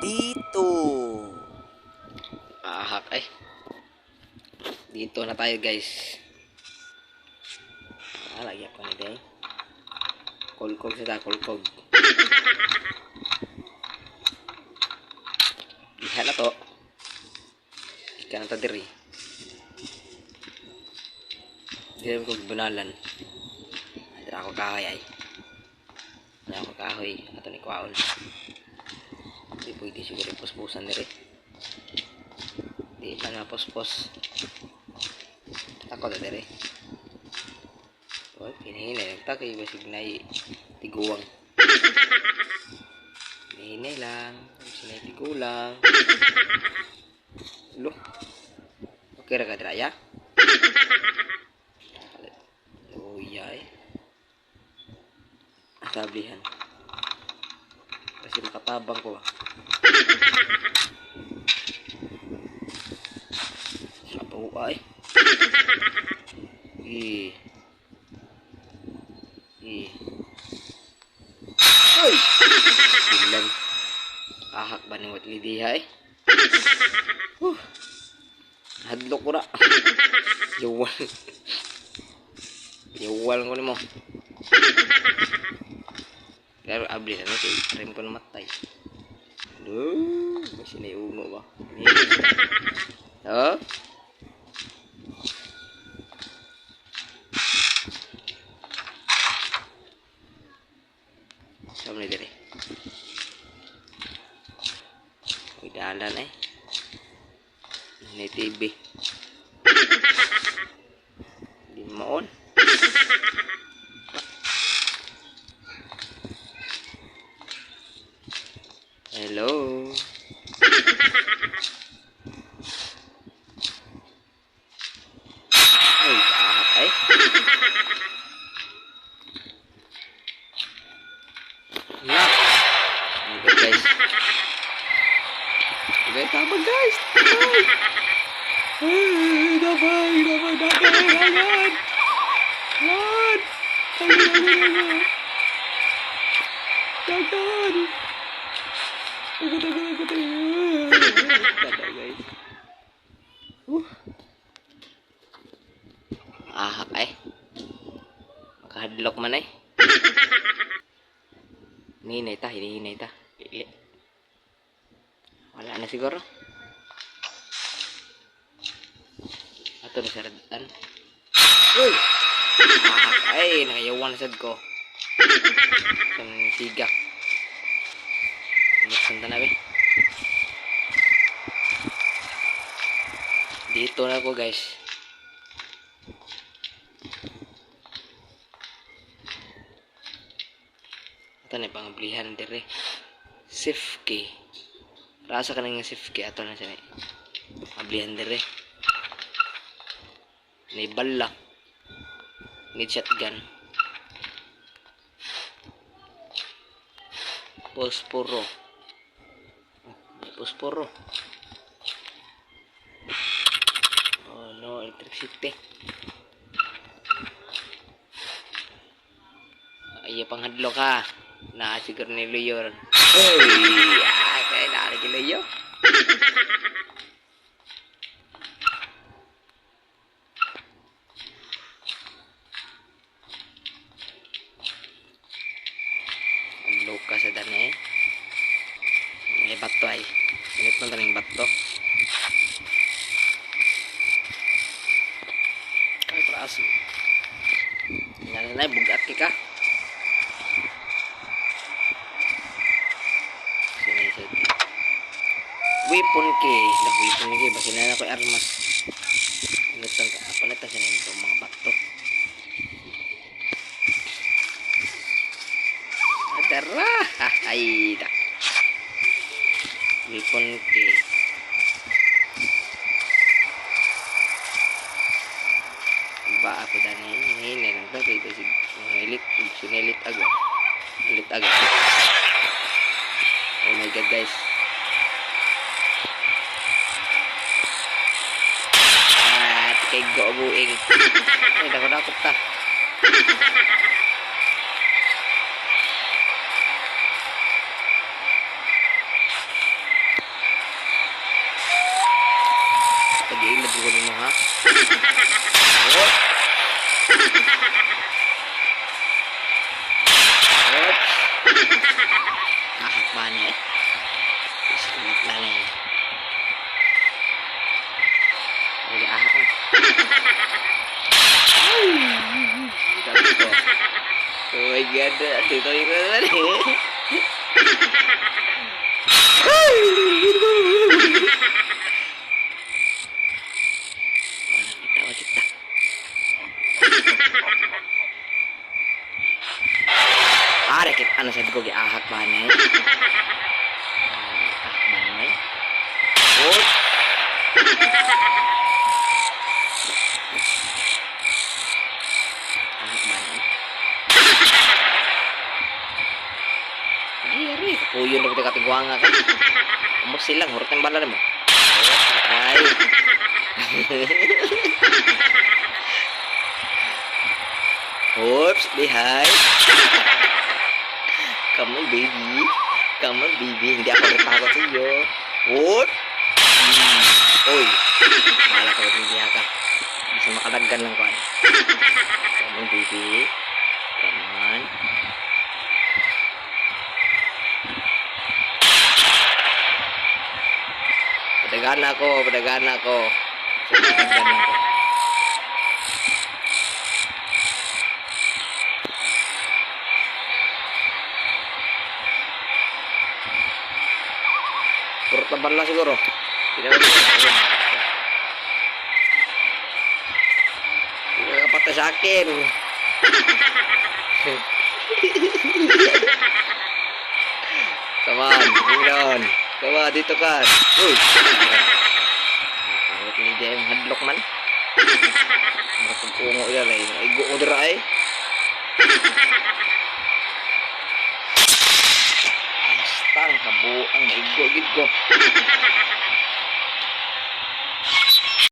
dito. Ahak ay. Dito na tayo guys. Lagyan pa nito eh. Kulkog sila, kulkog. Diha na to. Ika na to diri. Diri ko bunalan. Dira ako kahoy ay. Dira ako kahoy. Ato ni kwaon. Di pwede siguro puspusan diri. Di pa na puspos. Ako na diri. Oh, pinihinay. Nagtakay basig na tiguang. Pinihinay lang. Sinay tigulang. Loh. Okay ra ka draya? Oh iya eh. Sabihan. Kasi makatabang ko. Sabaw ay. Ay! Bilan. Ahak ba ni wat lidiha eh? Hadlok ko na. Yawal. Yawal ko ni mo. Pero abli na ito. Trim ko na matay. Aduh. Masih na iungo ba? Oh? Sama ni diri. May dalan eh. Ini TV. Di maon. Hello. Ay, kahak ay. Lah. Ini guys. Guys, tabang guys. Dabay. Yan. Dagan. Agad. Dabay guys. Ahak eh. Makahadlok man eh. Hinihinay ta. Pili. Wala na siguro. Ato na saradan. Uy! Ahak ay, nakayawan sad ko. Itong sigak. Santa na be. Dito na ako guys. Ito na pangablihan dire. Safe key. Rasa ka na nga safe key. Ito na siya na. Pangablihan dire. May bala. May shotgun. Posporo. Oh no, electricity. Ay, panghadlo ka. Siguro ni Luyor. Uy! Kaya naalig ni Luyor. Hadlo ka sa dane. May bato ay. Init mo taning bato. Ay, praso. Yan na, bugat ka. Weapon key. Weapon key. Basi na ako armas. Palitan siya na ito mga bato. Adara. Ay, da. Weapon key. Iba ako dani. Hini lang ito. Ito sinilit agad. Ulit agad. Oh my god guys. Kay go-buing. Ay, dako-dakot ta. mana eh. Istimate na lang. Lagi ahak na. Sabi ko. Oh my God. Dito yung naman eh. Wala kita. Rekit ano sabi ko giahak ba na oh ahak ba na diri puyon na kita katigwanga ka umos silang hurot ng bala mo ay oops lihay. Come on, baby. Come on, baby. Hindi ako nagtakot sa iyo. What? Oy. Mahala ka, hindi ka. Bisa makadaggan lang ko. Come on, baby. Come on. Padagan na ako. Padagan na ako. Padagan na ako. Puro tabal na siguro. Hindi ka patay sa akin. Come on, bring on. Come on, dito ka. Uy! Hindi yung hadlock man. Makapag-ungo yan eh. Igo-udra eh. Ang kabuang naigo-gid ko.